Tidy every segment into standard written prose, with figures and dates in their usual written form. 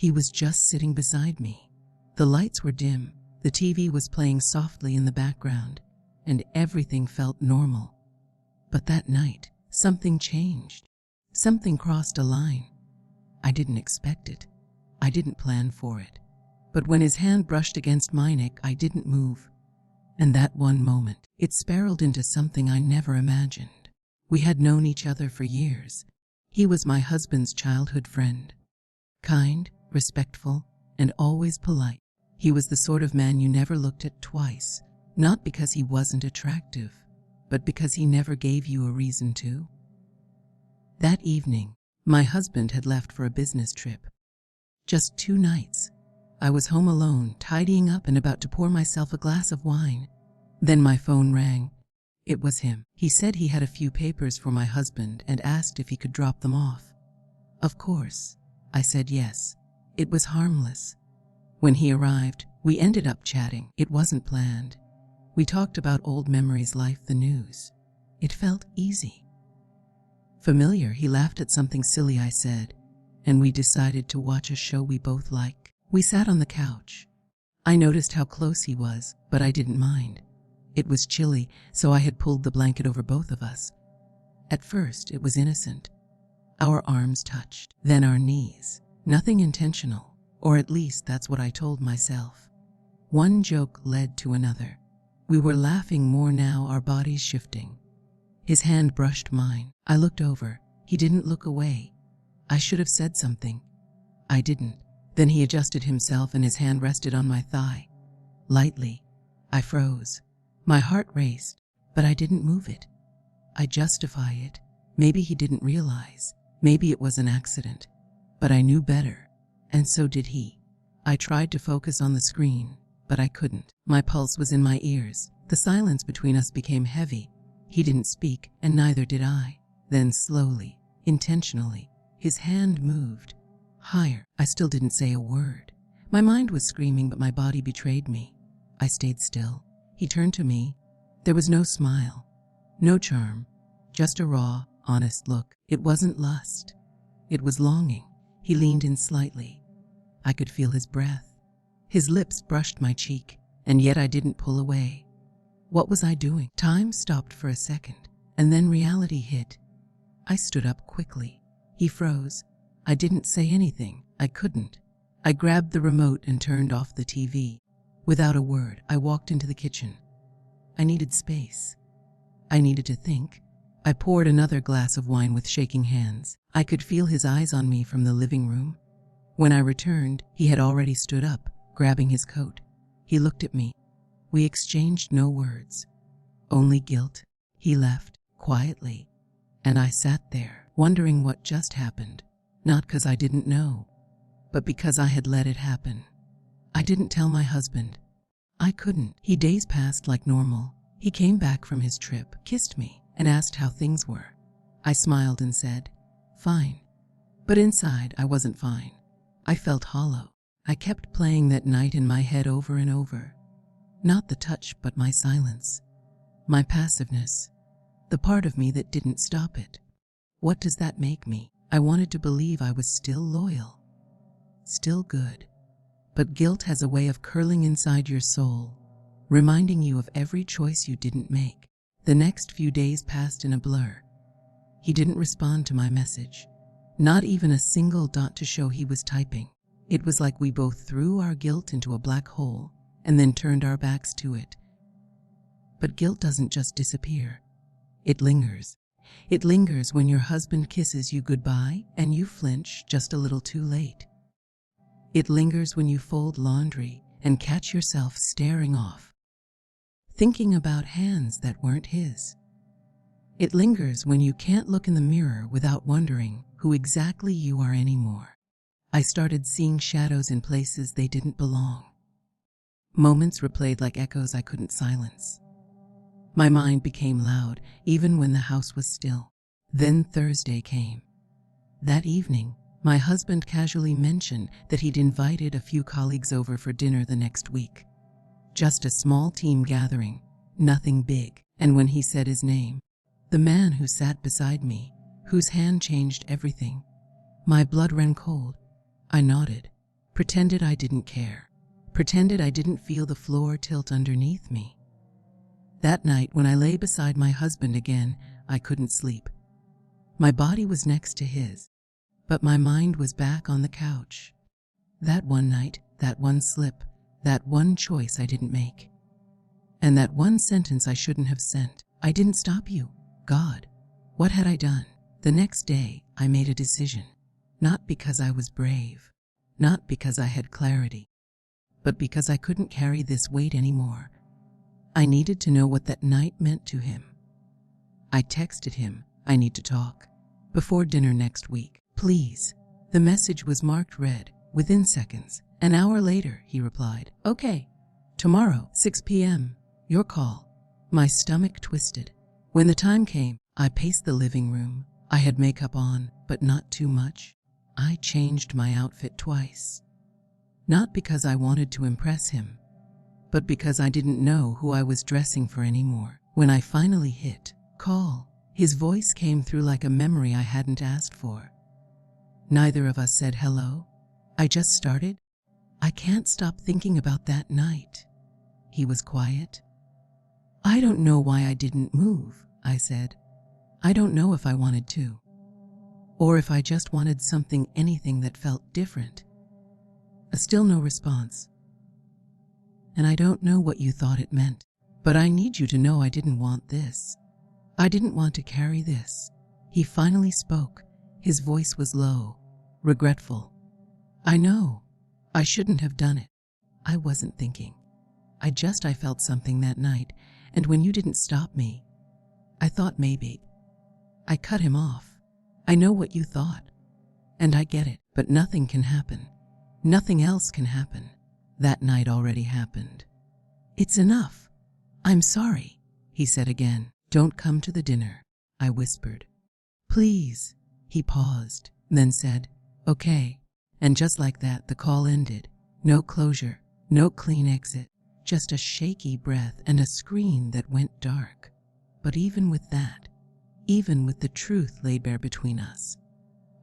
He was just sitting beside me. The lights were dim, the TV was playing softly in the background, and everything felt normal. But that night, something changed. Something crossed a line. I didn't expect it. I didn't plan for it. But when his hand brushed against my neck, I didn't move. And that one moment, it spiraled into something I never imagined. We had known each other for years. He was my husband's childhood friend. Kind, respectful, and always polite. He was the sort of man you never looked at twice, not because he wasn't attractive, but because he never gave you a reason to. That evening, my husband had left for a business trip. Just 2 nights. I was home alone, tidying up and about to pour myself a glass of wine. Then my phone rang. It was him. He said he had a few papers for my husband and asked if he could drop them off. Of course, I said yes. It was Harmless. When he arrived, we ended up chatting. It wasn't planned. We talked about old memories, life, the news. It felt easy. Familiar. He laughed at something silly I said, and we decided to watch a show we both like. We sat on the couch. I noticed how close he was, but I didn't mind. It was chilly, so I had pulled the blanket over both of us. At first, it was innocent. Our arms touched, then our knees. Nothing intentional, or at least that's what I told myself. One joke led to another. We were laughing more now, our bodies shifting. His hand brushed mine. I looked over. He didn't look away. I should have said something. I didn't. Then he adjusted himself and his hand rested on my thigh. Lightly. I froze. My heart raced, but I didn't move it. I justify it. Maybe he didn't realize. Maybe it was an accident. But I knew better, and so did he. I tried to focus on the screen, but I couldn't. My pulse was in my ears. The silence between us became heavy. He didn't speak, and neither did I. Then slowly, intentionally, his hand moved. Higher. I still didn't say a word. My mind was screaming, but my body betrayed me. I stayed still. He turned to me. There was no smile, no charm, just a raw, honest look. It wasn't lust. It was longing. He leaned in slightly. I could feel his breath. His lips brushed my cheek, and yet I didn't pull away. What was I doing? Time stopped for a second, and then reality hit. I stood up quickly. He froze. I didn't say anything. I couldn't. I grabbed the remote and turned off the TV. Without a word, I walked into the kitchen. I needed space. I needed to think. I poured another glass of wine with shaking hands. I could feel his eyes on me from the living room. When I returned, he had already stood up, grabbing his coat. He looked at me. We exchanged no words. Only guilt. He left, quietly. And I sat there, wondering what just happened. Not because I didn't know, but because I had let it happen. I didn't tell my husband. I couldn't. Days passed like normal. He came back from his trip, kissed me, and asked how things were. I smiled and said, fine. But inside, I wasn't fine. I felt hollow. I kept playing that night in my head over and over. Not the touch, but my silence. My passiveness. The part of me that didn't stop it. What does that make me? I wanted to believe I was still loyal. Still good. But guilt has a way of curling inside your soul, reminding you of every choice you didn't make. The next few days passed in a blur. He didn't respond to my message. Not even a single dot to show he was typing. It was like we both threw our guilt into a black hole and then turned our backs to it. But guilt doesn't just disappear. It lingers. It lingers when your husband kisses you goodbye and you flinch just a little too late. It lingers when you fold laundry and catch yourself staring off, thinking about hands that weren't his. It lingers when you can't look in the mirror without wondering who exactly you are anymore. I started seeing shadows in places they didn't belong. Moments replayed like echoes I couldn't silence. My mind became loud, even when the house was still. Then Thursday came. That evening, my husband casually mentioned that he'd invited a few colleagues over for dinner the next week. Just a small team gathering, nothing big. And when he said his name, the man who sat beside me, whose hand changed everything, my blood ran cold. I nodded. Pretended I didn't care. Pretended I didn't feel the floor tilt underneath me. That night, when I lay beside my husband again, I couldn't sleep. My body was next to his, but my mind was back on the couch. That one night, that one slip, that one choice I didn't make. And that one sentence I shouldn't have sent. I didn't stop you. God, what had I done? The next day, I made a decision. Not because I was brave. Not because I had clarity. But because I couldn't carry this weight anymore. I needed to know what that night meant to him. I texted him, I need to talk. Before dinner next week, please. The message was marked red. Within seconds. An hour later, he replied, okay. Tomorrow, 6 p.m. Your call. My stomach twisted. When the time came, I paced the living room. I had makeup on, but not too much. I changed my outfit twice. Not because I wanted to impress him, but because I didn't know who I was dressing for anymore. When I finally hit call, his voice came through like a memory I hadn't asked for. Neither of us said hello. I just started. I can't stop thinking about that night. He was quiet. I don't know why I didn't move, I said. I don't know if I wanted to. Or if I just wanted something, anything that felt different. Still no response. And I don't know what you thought it meant, but I need you to know I didn't want this. I didn't want to carry this. He finally spoke. His voice was low, regretful. I know. I shouldn't have done it. I wasn't thinking. I felt something that night, and when you didn't stop me, I thought maybe. I cut him off. I know what you thought. And I get it, but nothing can happen. Nothing else can happen. That night already happened. It's enough. I'm sorry, he said again. Don't come to the dinner, I whispered. Please. He paused, then said, okay. And just like that, the call ended. No closure, no clean exit, just a shaky breath and a screen that went dark. But even with that, even with the truth laid bare between us,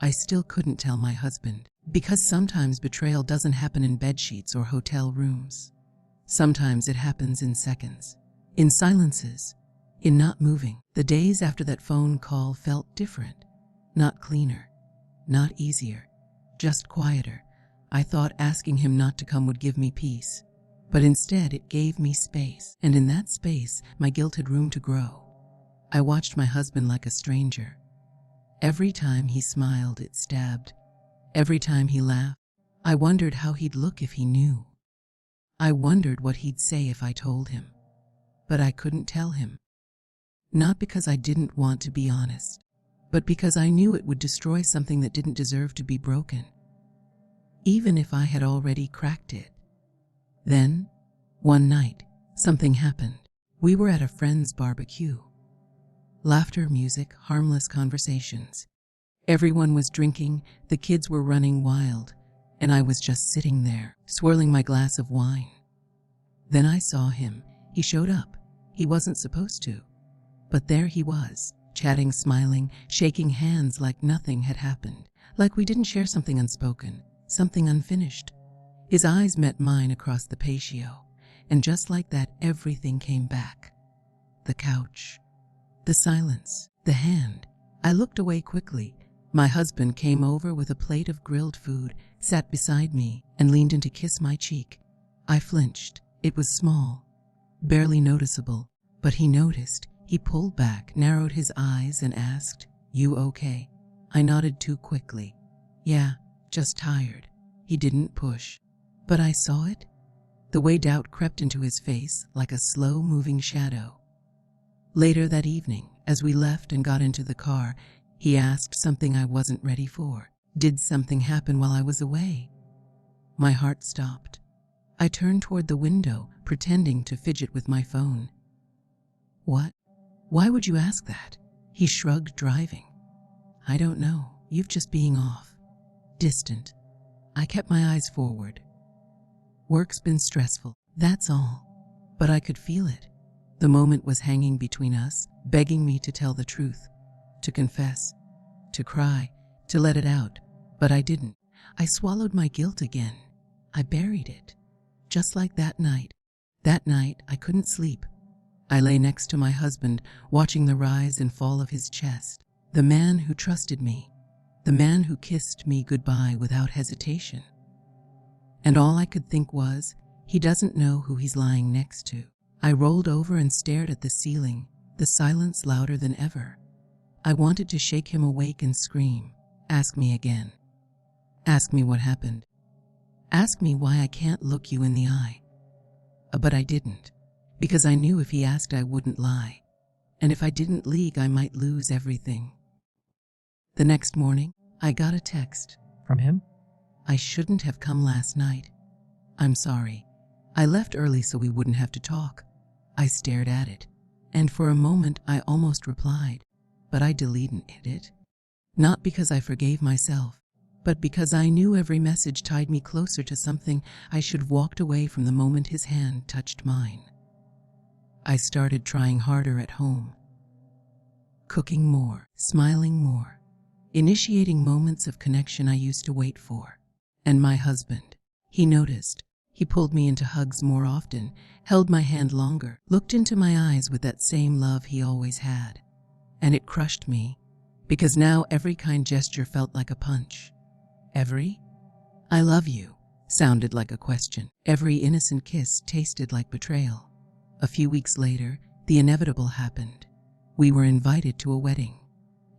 I still couldn't tell my husband, because sometimes betrayal doesn't happen in bedsheets or hotel rooms. Sometimes it happens in seconds, in silences, in not moving. The days after that phone call felt different, not cleaner, not easier. Just quieter. I thought asking him not to come would give me peace, but instead it gave me space, and in that space my guilt had room to grow. I watched my husband like a stranger. Every time he smiled, it stabbed. Every time he laughed, I wondered how he'd look if he knew. I wondered what he'd say if I told him, but I couldn't tell him. Not because I didn't want to be honest, but because I knew it would destroy something that didn't deserve to be broken, even if I had already cracked it. Then, one night, something happened. We were at a friend's barbecue. Laughter, music, harmless conversations. Everyone was drinking, the kids were running wild, and I was just sitting there, swirling my glass of wine. Then I saw him. He showed up. He wasn't supposed to, but there he was. Chatting, smiling, shaking hands like nothing had happened, like we didn't share something unspoken, something unfinished. His eyes met mine across the patio, and just like that, everything came back. The couch, the silence, the hand. I looked away quickly. My husband came over with a plate of grilled food, sat beside me, and leaned in to kiss my cheek. I flinched. It was small, barely noticeable, but he noticed. He pulled back, narrowed his eyes, and asked, "You okay?" I nodded too quickly. "Yeah, just tired." He didn't push, but I saw it. The way doubt crept into his face like a slow-moving shadow. Later that evening, as we left and got into the car, he asked something I wasn't ready for. Did something happen while I was away? My heart stopped. I turned toward the window, pretending to fidget with my phone. What? Why would you ask that? He shrugged, driving. I don't know. You've just being off. Distant. I kept my eyes forward. Work's been stressful, that's all. But I could feel it. The moment was hanging between us, begging me to tell the truth, to confess, to cry, to let it out. But I didn't. I swallowed my guilt again. I buried it. Just like that night. That night, I couldn't sleep. I lay next to my husband, watching the rise and fall of his chest. The man who trusted me. The man who kissed me goodbye without hesitation. And all I could think was, he doesn't know who he's lying next to. I rolled over and stared at the ceiling, the silence louder than ever. I wanted to shake him awake and scream, "Ask me again. Ask me what happened. Ask me why I can't look you in the eye." But I didn't, because I knew if he asked I wouldn't lie. And if I didn't leak, I might lose everything. The next morning, I got a text. From him? "I shouldn't have come last night. I'm sorry. I left early so we wouldn't have to talk." I stared at it, and for a moment I almost replied, but I deleted it. Not because I forgave myself, but because I knew every message tied me closer to something I should have walked away from the moment his hand touched mine. I started trying harder at home. Cooking more, smiling more, initiating moments of connection I used to wait for. And my husband, he noticed. He pulled me into hugs more often, held my hand longer, looked into my eyes with that same love he always had. And it crushed me, because now every kind gesture felt like a punch. Every "I love you" sounded like a question. Every innocent kiss tasted like betrayal. A few weeks later, the inevitable happened. We were invited to a wedding,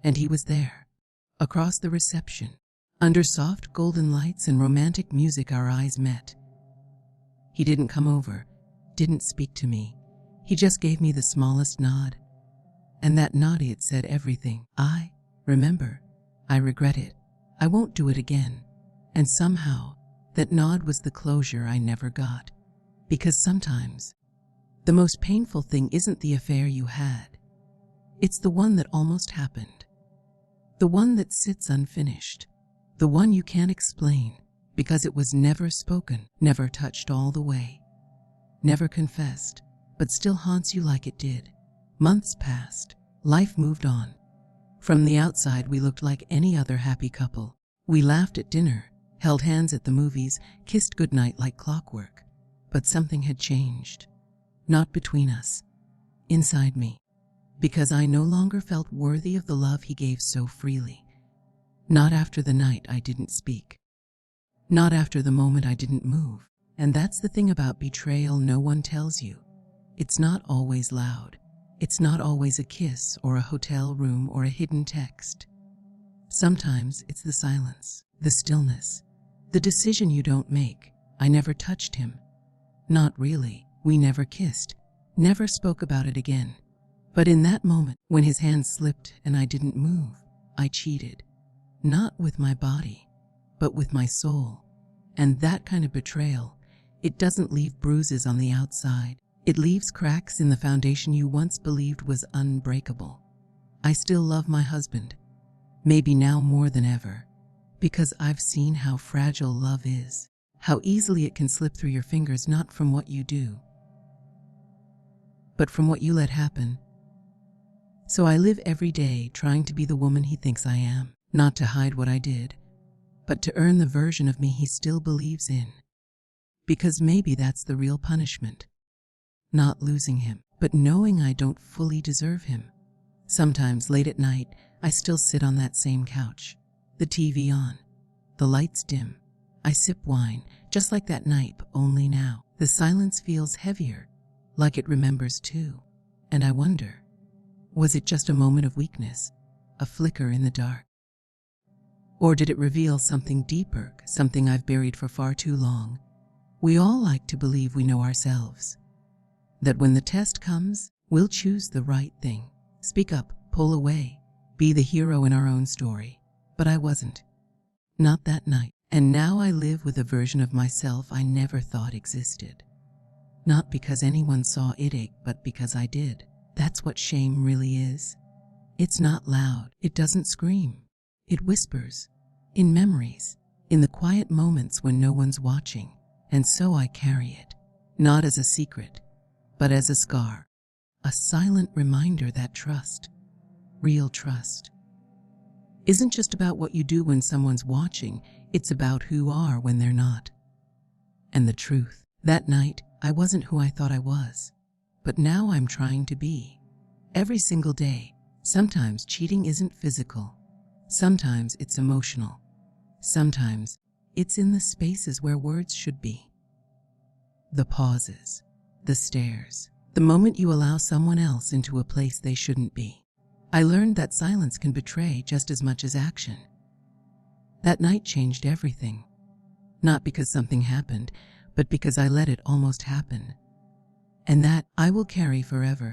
and he was there. Across the reception, under soft golden lights and romantic music, our eyes met. He didn't come over, didn't speak to me. He just gave me the smallest nod. And that nod, it said everything. I remember. I regret it. I won't do it again. And somehow, that nod was the closure I never got. Because sometimes, the most painful thing isn't the affair you had. It's the one that almost happened. The one that sits unfinished. The one you can't explain, because it was never spoken, never touched all the way, never confessed, but still haunts you like it did. Months passed. Life moved on. From the outside, we looked like any other happy couple. We laughed at dinner, held hands at the movies, kissed goodnight like clockwork. But something had changed. Not between us. Inside me. Because I no longer felt worthy of the love he gave so freely. Not after the night I didn't speak. Not after the moment I didn't move. And that's the thing about betrayal no one tells you. It's not always loud. It's not always a kiss or a hotel room or a hidden text. Sometimes it's the silence, the stillness, the decision you don't make. I never touched him. Not really. We never kissed, never spoke about it again. But in that moment, when his hand slipped and I didn't move, I cheated. Not with my body, but with my soul. And that kind of betrayal, it doesn't leave bruises on the outside. It leaves cracks in the foundation you once believed was unbreakable. I still love my husband, maybe now more than ever, because I've seen how fragile love is, how easily it can slip through your fingers, not from what you do, but from what you let happen. So I live every day trying to be the woman he thinks I am, not to hide what I did, but to earn the version of me he still believes in. Because maybe that's the real punishment. Not losing him, but knowing I don't fully deserve him. Sometimes late at night, I still sit on that same couch, the TV on, the lights dim. I sip wine, just like that night, but only now. The silence feels heavier, like it remembers too. And I wonder, was it just a moment of weakness, a flicker in the dark? Or did it reveal something deeper, something I've buried for far too long? We all like to believe we know ourselves, that when the test comes, we'll choose the right thing. Speak up, pull away, be the hero in our own story. But I wasn't. Not that night. And now I live with a version of myself I never thought existed. Not because anyone saw it ache, but because I did. That's what shame really is. It's not loud. It doesn't scream. It whispers. In memories. In the quiet moments when no one's watching. And so I carry it. Not as a secret, but as a scar. A silent reminder that trust, real trust, isn't just about what you do when someone's watching. It's about who you are when they're not. And the truth, that night, I wasn't who I thought I was. But now I'm trying to be. Every single day. Sometimes cheating isn't physical. Sometimes it's emotional. Sometimes it's in the spaces where words should be. The pauses, the stares, the moment you allow someone else into a place they shouldn't be. I learned that silence can betray just as much as action. That night changed everything. Not because something happened, but because I let it almost happen. And that I will carry forever.